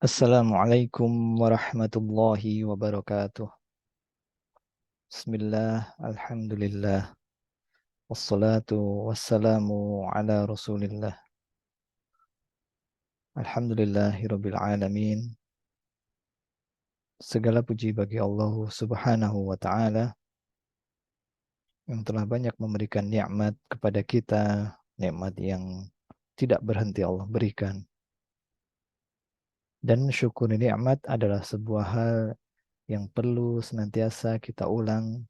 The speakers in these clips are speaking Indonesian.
Assalamualaikum warahmatullahi wabarakatuh. Bismillah, alhamdulillah, wassalatu wassalamu ala rasulillah. Alhamdulillahirabbil alamin. Segala puji bagi Allah Subhanahu wa taala yang telah banyak memberikan nikmat kepada kita, nikmat yang tidak berhenti Allah berikan. Dan syukur nikmat adalah sebuah hal yang perlu senantiasa kita ulang,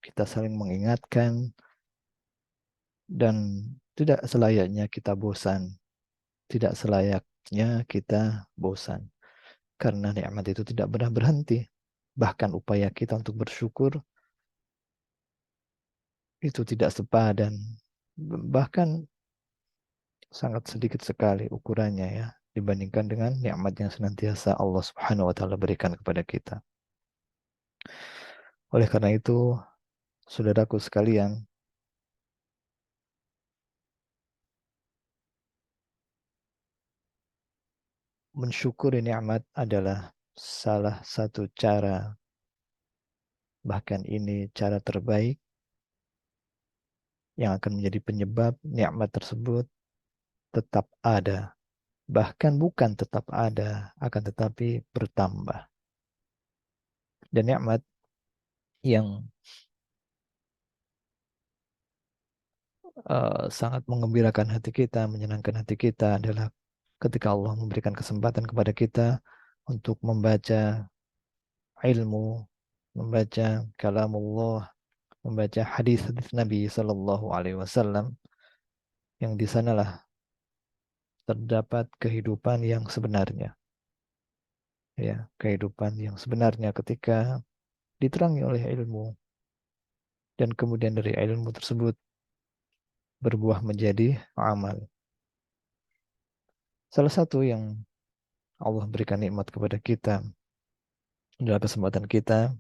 kita saling mengingatkan, dan tidak selayaknya kita bosan, tidak selayaknya kita bosan. Karena nikmat itu tidak pernah berhenti. Bahkan upaya kita untuk bersyukur itu tidak sepadan. Bahkan sangat sedikit sekali ukurannya ya dibandingkan dengan nikmat yang senantiasa Allah Subhanahu wa taala berikan kepada kita. Oleh karena itu, saudaraku sekalian, mensyukuri nikmat adalah salah satu cara, bahkan ini cara terbaik yang akan menjadi penyebab nikmat tersebut tetap ada. Bahkan bukan tetap ada, akan tetapi bertambah. Dan nikmat yang sangat mengembirakan hati kita, menyenangkan hati kita adalah ketika Allah memberikan kesempatan kepada kita untuk membaca ilmu, membaca kalamullah, membaca hadis-hadis Nabi Sallallahu Alaihi Wasallam, yang di sanalah terdapat kehidupan yang sebenarnya, ya, kehidupan yang sebenarnya ketika diterangi oleh ilmu, dan kemudian dari ilmu tersebut berbuah menjadi amal. Salah satu yang Allah berikan nikmat kepada kita adalah kesempatan kita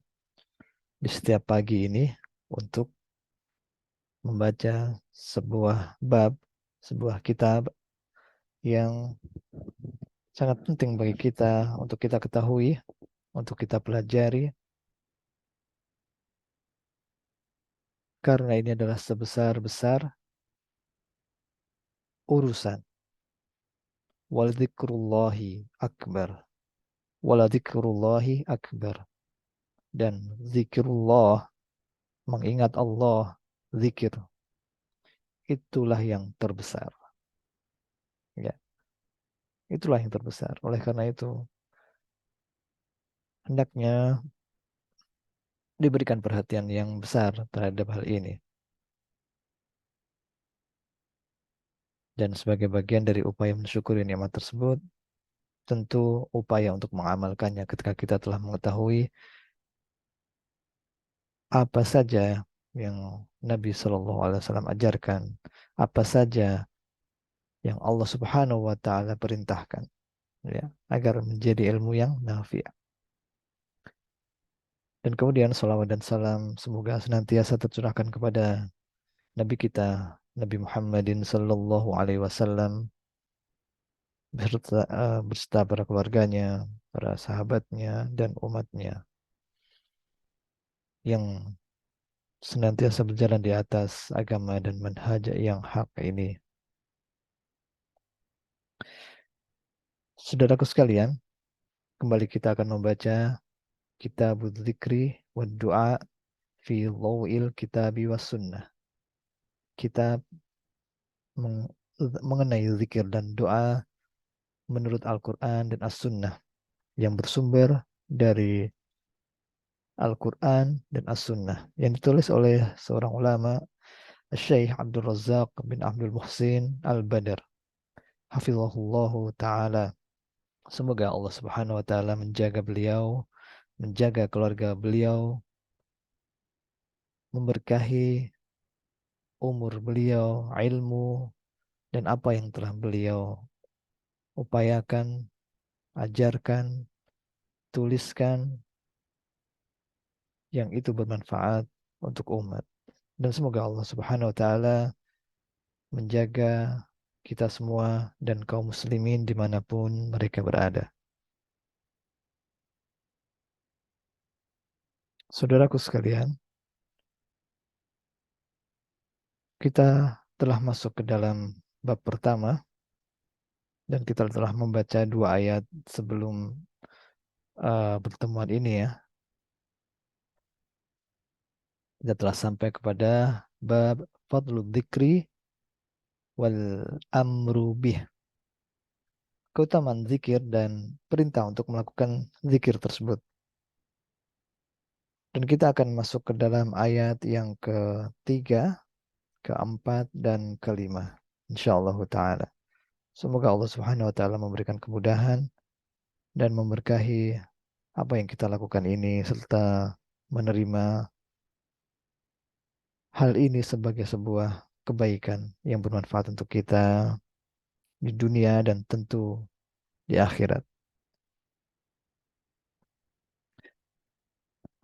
di setiap pagi ini untuk membaca sebuah bab, sebuah kitab yang sangat penting bagi kita untuk kita ketahui, untuk kita pelajari, karena ini adalah sebesar-besar urusan. Waladzikrullahi akbar. Waladzikrullahi akbar. Dan zikrullah, mengingat Allah, zikir, itulah yang terbesar. Ya, itulah yang terbesar. Oleh karena itu, hendaknya diberikan perhatian yang besar terhadap hal ini. Dan sebagai bagian dari upaya mensyukuri nikmat tersebut, tentu upaya untuk mengamalkannya ketika kita telah mengetahui apa saja yang Nabi Shallallahu Alaihi Wasallam ajarkan, apa saja yang Allah Subhanahu Wa Taala perintahkan, ya, agar menjadi ilmu yang nafi'. Dan kemudian salawat dan salam semoga senantiasa tercurahkan kepada Nabi kita, Nabi Muhammadin Sallallahu Alaihi Wasallam, beserta para keluarganya, para sahabatnya, dan umatnya yang senantiasa berjalan di atas agama dan manhaj yang hak ini. Saudaraku sekalian, kembali kita akan membaca Kitabul Dzikri wa Du'a fi Dhawil Kitabi was Sunnah. Kitab mengenai zikir dan doa menurut Al-Quran dan As-Sunnah yang bersumber dari Al-Quran dan As-Sunnah yang ditulis oleh seorang ulama, Syekh Abdul Razak bin Abdul Muhsin Al-Badr, hafizahullahu ta'ala. Semoga Allah Subhanahu wa taala menjaga beliau, menjaga keluarga beliau, memberkahi umur beliau, ilmu, dan apa yang telah beliau upayakan, ajarkan, tuliskan, yang itu bermanfaat untuk umat. Dan semoga Allah Subhanahu wa taala menjaga kita semua dan kaum muslimin dimanapun mereka berada. Saudaraku sekalian, kita telah masuk ke dalam bab pertama dan kita telah membaca dua ayat sebelum pertemuan ini ya. Kita telah sampai kepada bab fadlu dzikri wal amru bih. Keutamaan zikir dan perintah untuk melakukan zikir tersebut. Dan kita akan masuk ke dalam ayat yang ketiga, keempat, dan kelima. InsyaAllah ta'ala. Semoga Allah Subhanahu wa Ta'ala memberikan kemudahan dan memberkahi apa yang kita lakukan ini serta menerima hal ini sebagai sebuah kebaikan yang bermanfaat untuk kita di dunia dan tentu di akhirat.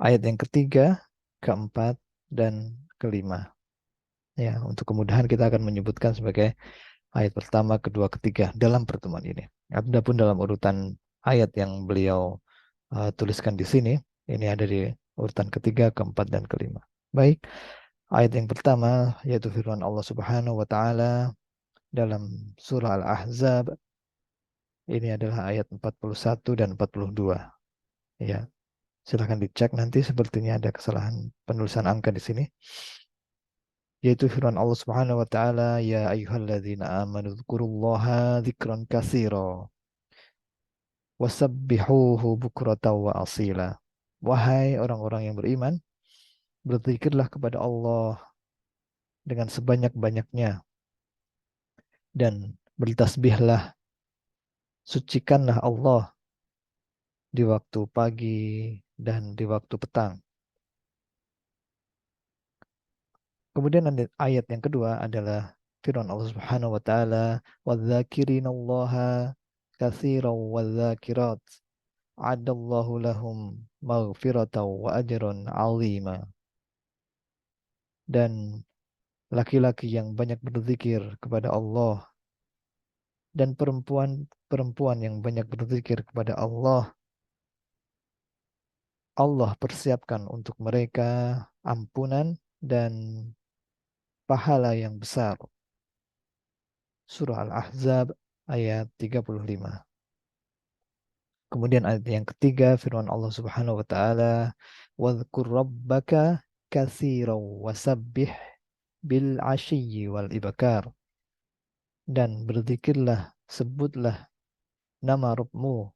Ayat yang ketiga, keempat, dan kelima. Ya, untuk kemudahan kita akan menyebutkan sebagai ayat pertama, kedua, ketiga dalam pertemuan ini. Adapun dalam urutan ayat yang beliau tuliskan di sini, ini ada di urutan ketiga, keempat, dan kelima. Baik, ayat yang pertama yaitu firman Allah Subhanahu wa taala dalam surah Al-Ahzab. Ini adalah ayat 41 dan 42. Ya, silahkan dicek nanti sepertinya ada kesalahan penulisan angka di sini. Yaitu firman Allah Subhanahu wa taala, ya ayyuhalladzina amanu dzkurullaha dzikran katsira wasabbihuhu bukratan wa asila. Wahai orang-orang yang beriman, berzikirlah kepada Allah dengan sebanyak-banyaknya dan bertasbihlah, sucikanlah Allah di waktu pagi dan di waktu petang. Kemudian ayat yang kedua adalah firman Allah Subhanahu wa taala, "Wadz-dzakirinallaha katsiran wadz-dzakirat, a'adallahu lahum maghfiratan wa ajran 'azima." Dan laki-laki yang banyak berzikir kepada Allah dan perempuan-perempuan yang banyak berzikir kepada Allah, Allah persiapkan untuk mereka ampunan dan pahala yang besar. Surah Al-Ahzab ayat 35. Kemudian ayat yang ketiga firman Allah Subhanahu wa taala, "Wadhkur rabbaka katsiran wasabbih bil 'ashyi wal ibkar." Dan berzikirlah, sebutlah nama Rabbmu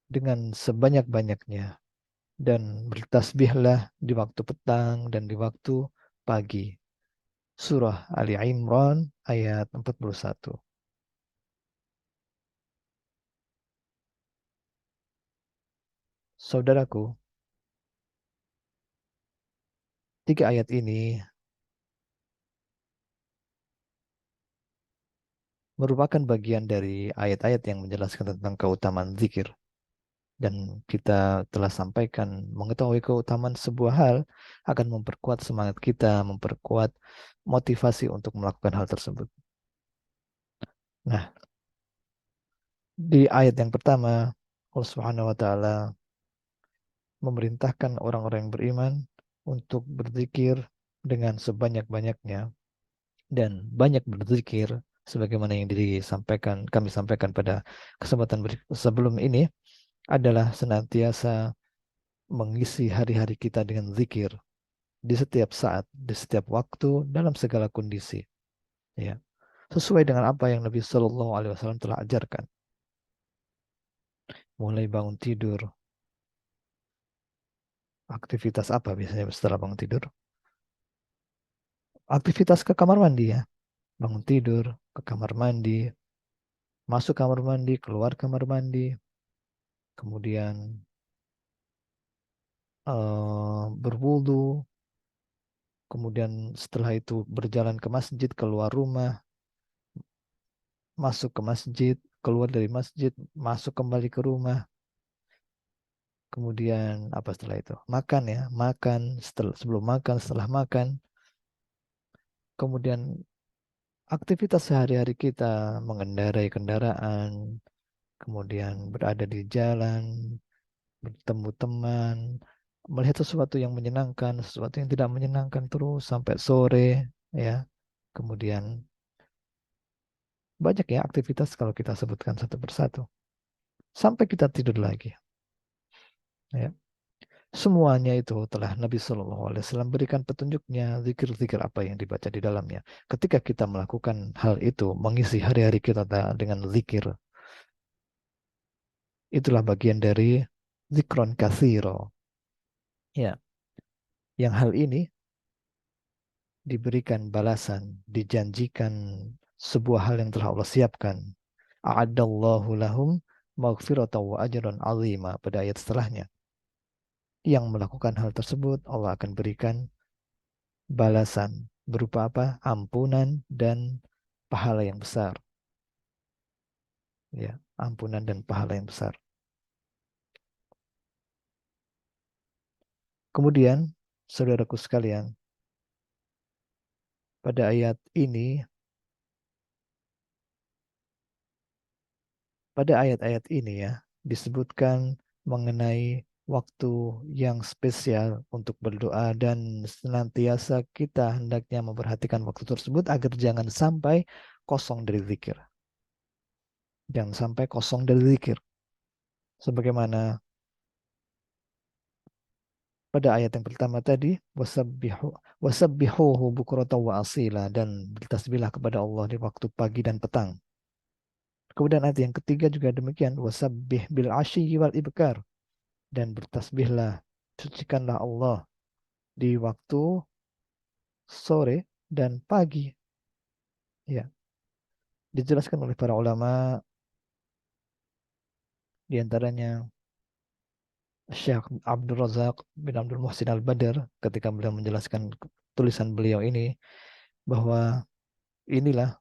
dengan sebanyak-banyaknya dan bertasbihlah di waktu petang dan di waktu pagi. Surah Ali Imran ayat 41. Saudaraku, tiga ayat ini merupakan bagian dari ayat-ayat yang menjelaskan tentang keutamaan zikir. Dan kita telah sampaikan mengetahui keutamaan sebuah hal akan memperkuat semangat kita, memperkuat motivasi untuk melakukan hal tersebut. Nah, di ayat yang pertama, Allah Subhanahu wa taala memerintahkan orang-orang yang beriman untuk berzikir dengan sebanyak-banyaknya dan banyak berzikir sebagaimana yang disampaikan kami sampaikan pada kesempatan sebelum ini adalah senantiasa mengisi hari-hari kita dengan zikir di setiap saat, di setiap waktu, dalam segala kondisi. Ya, sesuai dengan apa yang Nabi Shallallahu Alaihi Wasallam telah ajarkan. Mulai bangun tidur, aktivitas apa biasanya setelah bangun tidur? Aktivitas ke kamar mandi ya, bangun tidur, ke kamar mandi, masuk kamar mandi, keluar kamar mandi, kemudian berwudu, kemudian setelah itu berjalan ke masjid, keluar rumah, masuk ke masjid, keluar dari masjid, masuk kembali ke rumah, kemudian apa setelah itu? Makan ya, makan, setelah, sebelum makan, setelah makan, kemudian aktivitas sehari-hari kita mengendarai kendaraan, kemudian berada di jalan, bertemu teman, melihat sesuatu yang menyenangkan, sesuatu yang tidak menyenangkan terus sampai sore, ya. Kemudian banyak ya aktivitas kalau kita sebutkan satu persatu sampai kita tidur lagi, ya. Semuanya itu telah Nabi Shallallahu Alaihi Wasallam berikan petunjuknya, zikir-zikir apa yang dibaca di dalamnya. Ketika kita melakukan hal itu, mengisi hari-hari kita dengan zikir, itulah bagian dari zikron katsiro. Ya, yang hal ini diberikan balasan, dijanjikan sebuah hal yang telah Allah siapkan. A'addallahu lahum maghfiratan wa ajran azima pada ayat setelahnya. Yang melakukan hal tersebut Allah akan berikan balasan berupa apa? Ampunan dan pahala yang besar. Ya, ampunan dan pahala yang besar. Kemudian, saudaraku sekalian, pada ayat ini, pada ayat-ayat ini ya, disebutkan mengenai waktu yang spesial untuk berdoa dan senantiasa kita hendaknya memperhatikan waktu tersebut agar jangan sampai kosong dari zikir. Jangan sampai kosong dari zikir. Sebagaimana pada ayat yang pertama tadi, wasabbihuhu bukratan wa asila, dan bertasbihlah kepada Allah di waktu pagi dan petang. Kemudian ayat yang ketiga juga demikian, wasabbih bil ashyi wal ibkar, dan bertasbihlah, sucikanlah Allah di waktu sore dan pagi. Ya, dijelaskan oleh para ulama, di antaranya Syekh Abdul Razak bin Abdul Muhsin Al-Badr, ketika beliau menjelaskan tulisan beliau ini, bahwa inilah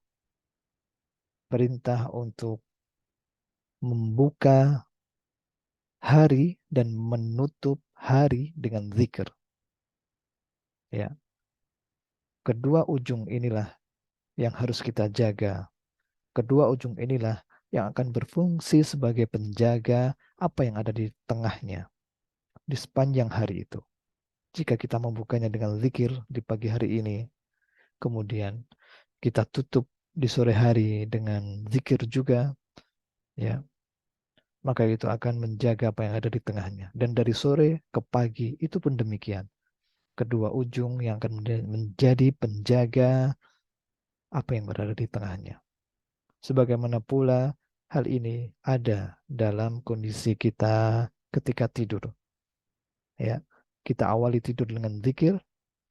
perintah untuk membuka hari dan menutup hari dengan zikir. Ya, kedua ujung inilah yang harus kita jaga. Kedua ujung inilah yang akan berfungsi sebagai penjaga apa yang ada di tengahnya, di sepanjang hari itu. Jika kita membukanya dengan zikir di pagi hari ini, kemudian kita tutup di sore hari dengan zikir juga, ya, maka itu akan menjaga apa yang ada di tengahnya. Dan dari sore ke pagi itu pun demikian. Kedua ujung yang akan menjadi penjaga apa yang berada di tengahnya. Sebagaimana pula hal ini ada dalam kondisi kita ketika tidur. Ya, kita awali tidur dengan zikir,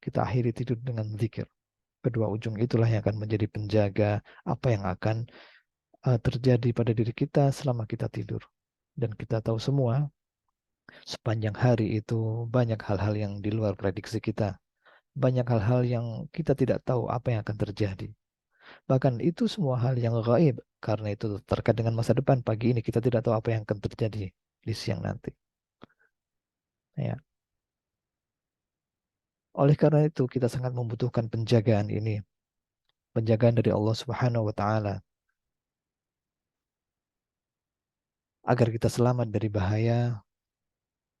kita akhiri tidur dengan zikir. Kedua ujung itulah yang akan menjadi penjaga apa yang akan terjadi pada diri kita selama kita tidur. Dan kita tahu semua, sepanjang hari itu banyak hal-hal yang di luar prediksi kita. Banyak hal-hal yang kita tidak tahu apa yang akan terjadi. Bahkan itu semua hal yang gaib, karena itu terkait dengan masa depan. Pagi ini kita tidak tahu apa yang akan terjadi di siang nanti. Ya. Oleh karena itu kita sangat membutuhkan penjagaan ini. Penjagaan dari Allah Subhanahu wa taala agar kita selamat dari bahaya,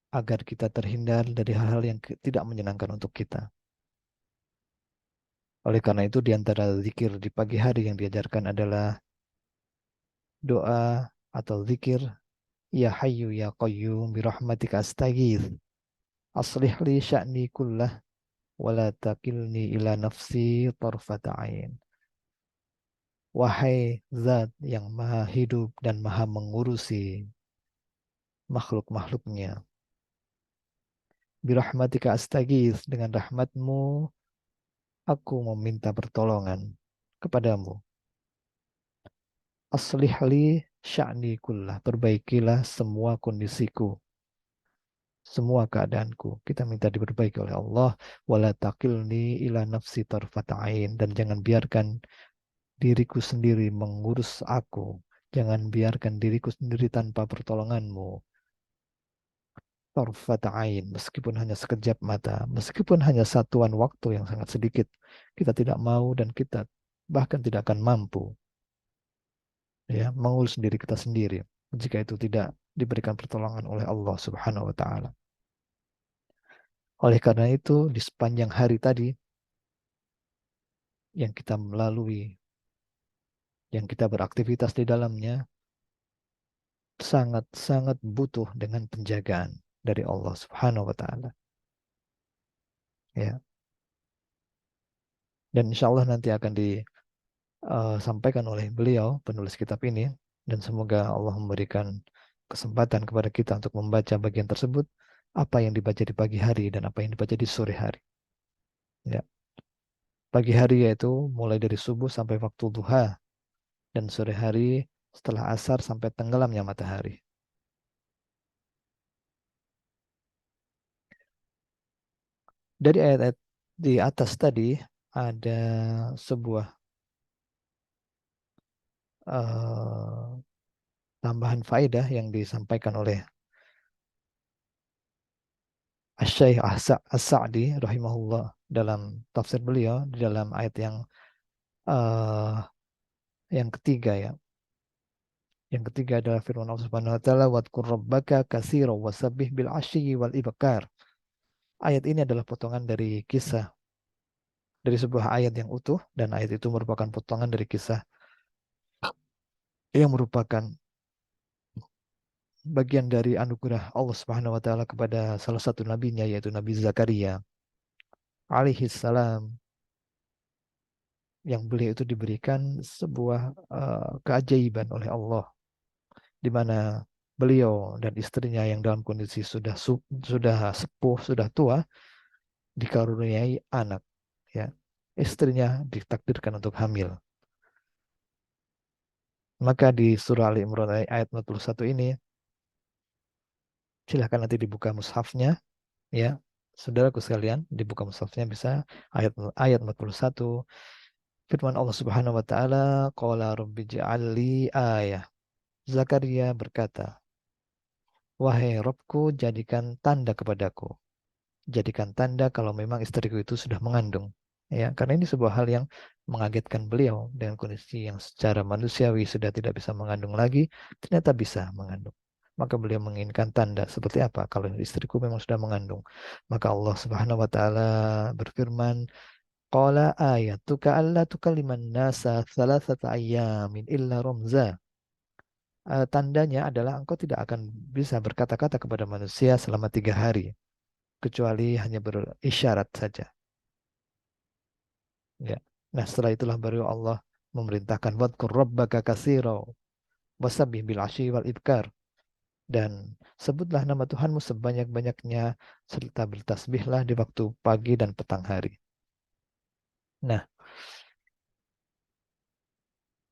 agar kita terhindar dari hal-hal yang tidak menyenangkan untuk kita. Oleh karena itu di antara zikir di pagi hari yang diajarkan adalah doa atau zikir ya hayyu ya qayyum bi rahmatika astaghits aslih li sya'ni kullah wa la takilni ila nafsi tarfata ain. Wahai zat yang maha hidup dan maha mengurusi makhluk-makhluknya, bi rahmatika astaghits, dengan rahmatmu aku meminta pertolongan kepadamu. Aslih li sya'ni kullah, perbaikilah semua kondisiku, semua keadaanku. Kita minta diperbaiki oleh Allah. Wala takilni ila nafsi tarfata'ain, dan jangan biarkan diriku sendiri mengurus aku. Jangan biarkan diriku sendiri tanpa pertolonganmu. Tarfata'ain, meskipun hanya sekejap mata, meskipun hanya satuan waktu yang sangat sedikit, kita tidak mau dan kita bahkan tidak akan mampu, ya, mengurus diri kita sendiri. Jika itu tidak diberikan pertolongan oleh Allah Subhanahu wa taala. Oleh karena itu, di sepanjang hari tadi yang kita melalui, yang kita beraktivitas di dalamnya, sangat-sangat butuh dengan penjagaan dari Allah Subhanahu wa taala. Ya. Dan insya Allah nanti akan disampaikan oleh beliau, penulis kitab ini, dan semoga Allah memberikan kesempatan kepada kita untuk membaca bagian tersebut, apa yang dibaca di pagi hari dan apa yang dibaca di sore hari. Ya. Pagi hari yaitu mulai dari subuh sampai waktu duha, dan sore hari setelah asar sampai tenggelamnya matahari. Dari ayat-ayat di atas tadi ada sebuah eh, tambahan faedah yang disampaikan oleh Asy-Syaikh As-Sa'di rahimahullah dalam tafsir beliau di dalam ayat eh, yang ketiga ya. Yang ketiga adalah firman Allah Subhanahu wa taala wadhkur rabbaka katsiran wasabbih bil 'ashyi wal ibkar. Ayat ini adalah potongan dari kisah dari sebuah ayat yang utuh dan ayat itu merupakan potongan dari kisah yang merupakan bagian dari anugerah Allah Subhanahu wa taala kepada salah satu nabinya yaitu Nabi Zakaria alaihi salam, yang beliau itu diberikan sebuah keajaiban oleh Allah di mana beliau dan istrinya yang dalam kondisi sudah sepuh, sudah tua, dikaruniai anak, ya. Istrinya ditakdirkan untuk hamil. Maka di surah Ali Imran ayat 41 ini, silahkan nanti dibuka mushafnya, ya. Saudaraku sekalian, dibuka mushafnya bisa ayat ayat 41. Firman Allah Subhanahu wa taala, qala rabbi ij'alli ayah. Zakaria berkata, wahai Robku, jadikan tanda kepadaku. Jadikan tanda kalau memang istriku itu sudah mengandung. Ya, karena ini sebuah hal yang mengagetkan beliau dengan kondisi yang secara manusiawi sudah tidak bisa mengandung lagi, ternyata bisa mengandung. Maka beliau menginginkan tanda seperti apa kalau istriku memang sudah mengandung. Maka Allah Subhanahu wa taala berfirman, qala ayatuka alla tukalliman nasa thalathata ayyamin illa ramza. Tandanya adalah engkau tidak akan bisa berkata-kata kepada manusia selama 3 hari, kecuali hanya berisyarat saja. Ya. Nah, setelah itulah baru Allah memerintahkan wadkur rabbaka katsira wasabbih bil asyi wal ibkar, dan sebutlah nama Tuhanmu sebanyak-banyaknya serta bertasbihlah di waktu pagi dan petang hari. Nah,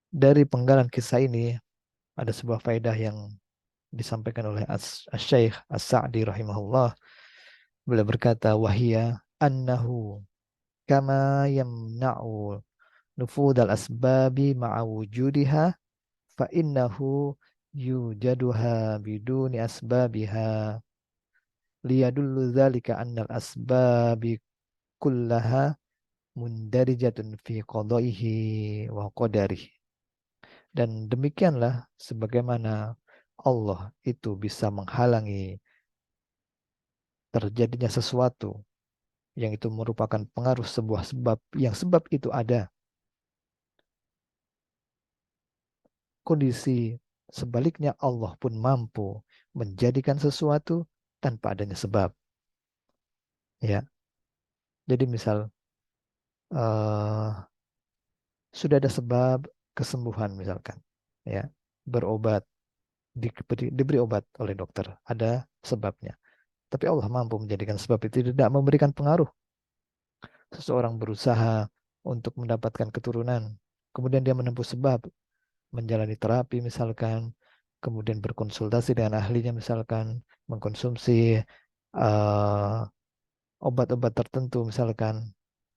dari penggalan kisah ini ada sebuah faedah yang disampaikan oleh Asy-Syaikh As-Sa'di rahimahullah. Beliau berkata, wahia annahu kama yamna'u nufudal asbabi ma'a wujudiha fa innahu yujaduha biduni asbabiha liyadullu dzalika annal asbabi kullaha mundarijatun fi qadaihi wa qadarihi. Dan demikianlah sebagaimana Allah itu bisa menghalangi terjadinya sesuatu yang itu merupakan pengaruh sebuah sebab, yang sebab itu ada. Kondisi sebaliknya Allah pun mampu menjadikan sesuatu tanpa adanya sebab. Ya, jadi misal eh, sudah ada sebab kesembuhan misalkan, ya, berobat, diberi obat oleh dokter, ada sebabnya. Tapi Allah mampu menjadikan sebab itu tidak memberikan pengaruh. Seseorang berusaha untuk mendapatkan keturunan, kemudian dia menempuh sebab, menjalani terapi misalkan, kemudian berkonsultasi dengan ahlinya misalkan, mengkonsumsi eh, obat-obat tertentu misalkan.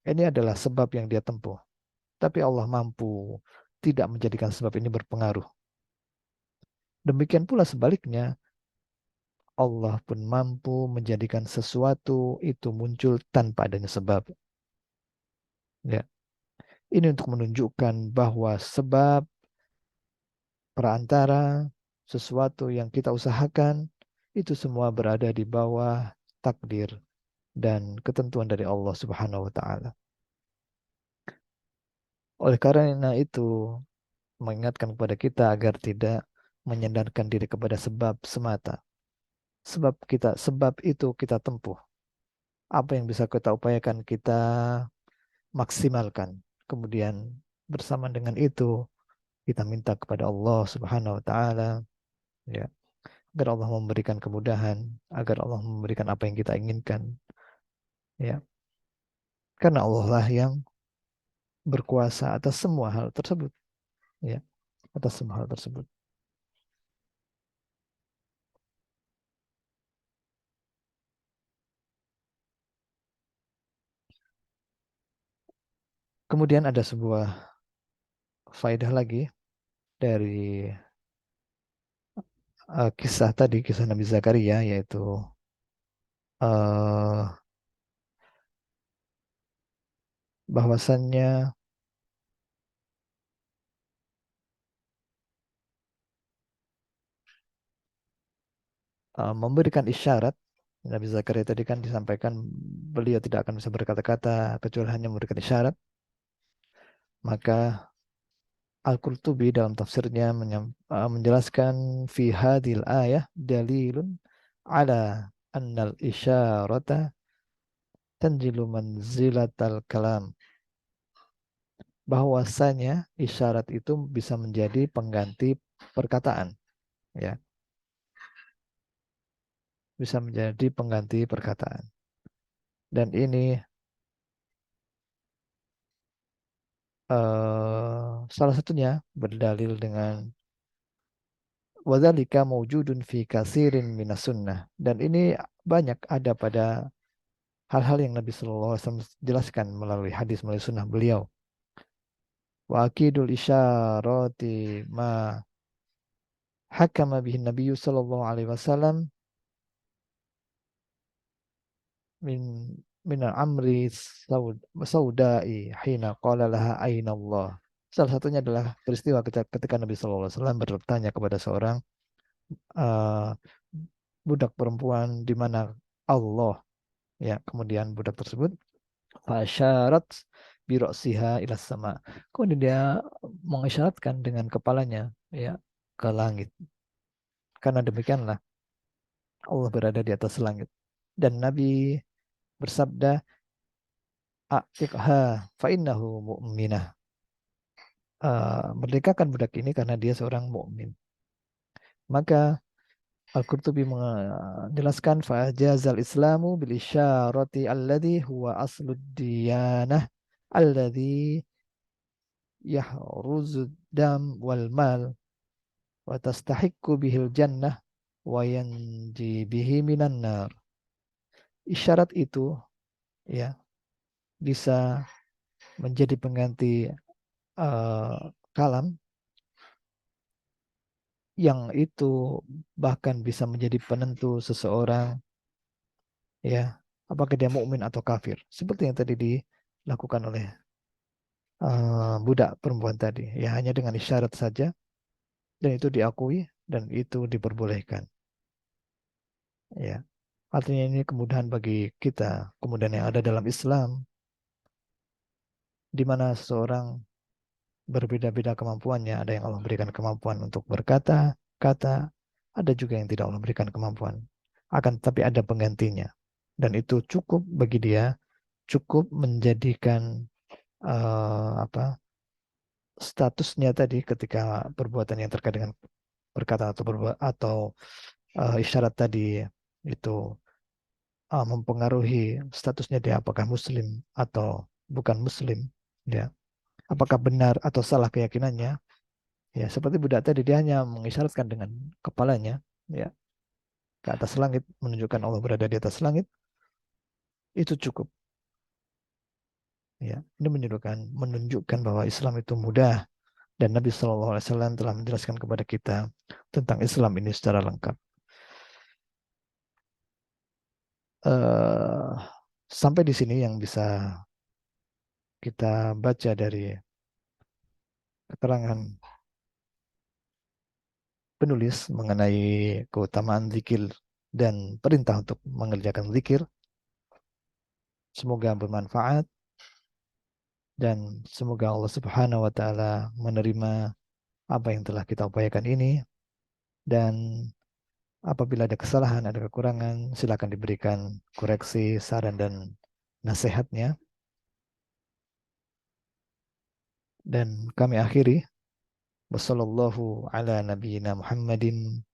Ini adalah sebab yang dia tempuh. Tapi Allah mampu tidak menjadikan sebab ini berpengaruh. Demikian pula sebaliknya, Allah pun mampu menjadikan sesuatu itu muncul tanpa adanya sebab. Ya. Ini untuk menunjukkan bahwa sebab perantara sesuatu yang kita usahakan, itu semua berada di bawah takdir dan ketentuan dari Allah Subhanahu wa taala. Oleh karena itu, mengingatkan kepada kita agar tidak menyandarkan diri kepada sebab semata. Sebab itu kita tempuh. Apa yang bisa kita upayakan kita maksimalkan. Kemudian bersama dengan itu kita minta kepada Allah Subhanahu wa taala, ya, agar Allah memberikan kemudahan, agar Allah memberikan apa yang kita inginkan, ya. Karena Allah lah yang berkuasa atas semua hal tersebut, ya, atas semua hal tersebut. Kemudian ada sebuah faedah lagi dari kisah tadi, kisah Nabi Zakaria, yaitu uh, bahwasannya memberikan isyarat. Nabi Zakaria tadi kan disampaikan beliau tidak akan bisa berkata-kata kecuali hanya memberikan isyarat. Maka Al-Qurtubi dalam tafsirnya menjelaskan fi hadil ayah dalilun ala annal isyarata tanzilu manzilatal kalam, bahwasanya isyarat itu bisa menjadi pengganti perkataan, ya, bisa menjadi pengganti perkataan. Dan ini salah satunya berdalil dengan wadzalika maujudun fi katsirin minas sunnah, dan ini banyak ada pada hal-hal yang Nabi Shallallahu Alaihi Wasallam jelaskan melalui hadis, melalui sunnah beliau. Wa akidul isyarati ma hakama bihi Nabi Shallallahu Alaihi Wasallam min min amri saudai hina qala laha aina Allah. Salah satunya adalah peristiwa ketika Nabi Shallallahu Alaihi Wasallam bertanya kepada seorang uh, budak perempuan di mana Allah, ya, kemudian budak tersebut fasyarat birosiha ila sama, kemudian dia mengisyaratkan dengan kepalanya, ya, ke langit. Karena demikianlah Allah berada di atas langit. Dan Nabi bersabda, a'tiqha fa innahu mu'minah. Merdekakan budak ini karena dia seorang mukmin. Maka Al-Qurtubi menjelaskan fa'ajazal islamu bil isyarati alladhi huwa aslud diyanah alladhi yahruzu dam wal mal wa tastahiqqu bihil jannah wa yanji bihi minan nar. Isyarat itu, ya, bisa menjadi pengganti kalam, yang itu bahkan bisa menjadi penentu seseorang, ya, apakah dia mukmin atau kafir, seperti yang tadi dilakukan oleh budak perempuan tadi, ya, hanya dengan isyarat saja, dan itu diakui dan itu diperbolehkan, ya. Artinya ini kemudahan bagi kita, kemudahan yang ada dalam Islam, di mana seseorang berbeda-beda kemampuannya. Ada yang Allah berikan kemampuan untuk berkata kata, ada juga yang tidak Allah berikan kemampuan. Akan tetapi ada penggantinya. Dan itu cukup bagi dia, cukup menjadikan statusnya tadi ketika perbuatan yang terkait dengan perkataan atau isyarat tadi itu mempengaruhi statusnya dia, apakah muslim atau bukan muslim, ya, apakah benar atau salah keyakinannya. Ya, seperti budak tadi, dia hanya mengisyaratkan dengan kepalanya, ya, ke atas langit, menunjukkan Allah berada di atas langit, itu cukup. Ya, ini menunjukkan bahwa Islam itu mudah, dan Nabi Shallallahu Alaihi Wasallam telah menjelaskan kepada kita tentang Islam ini secara lengkap. Uh, Sampai di sini yang bisa kita baca dari keterangan penulis mengenai keutamaan zikir dan perintah untuk mengerjakan zikir. Semoga bermanfaat dan semoga Allah Subhanahu wa taala menerima apa yang telah kita upayakan ini, dan apabila ada kesalahan, ada kekurangan, silakan diberikan koreksi, saran dan nasihatnya. Dan kami akhiri, wassallallahu ala nabiyyina Muhammadin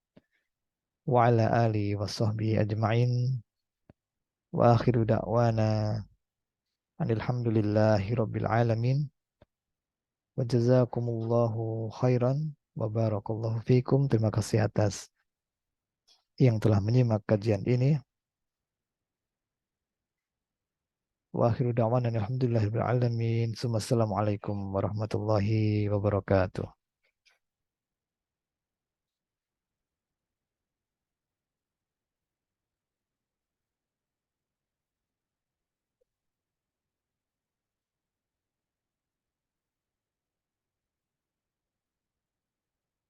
wa ala alihi wa sahbihi ajma'in, wa akhiru da'wana alhamdulillahi rabbil alamin, wa jazakumullahu khairan wa barakallahu fikum. Terima kasih atas yang telah menyimak kajian ini. Wa akhiru da'wana alhamdulillahi rabbil alamin. Assalamualaikum warahmatullahi wabarakatuh.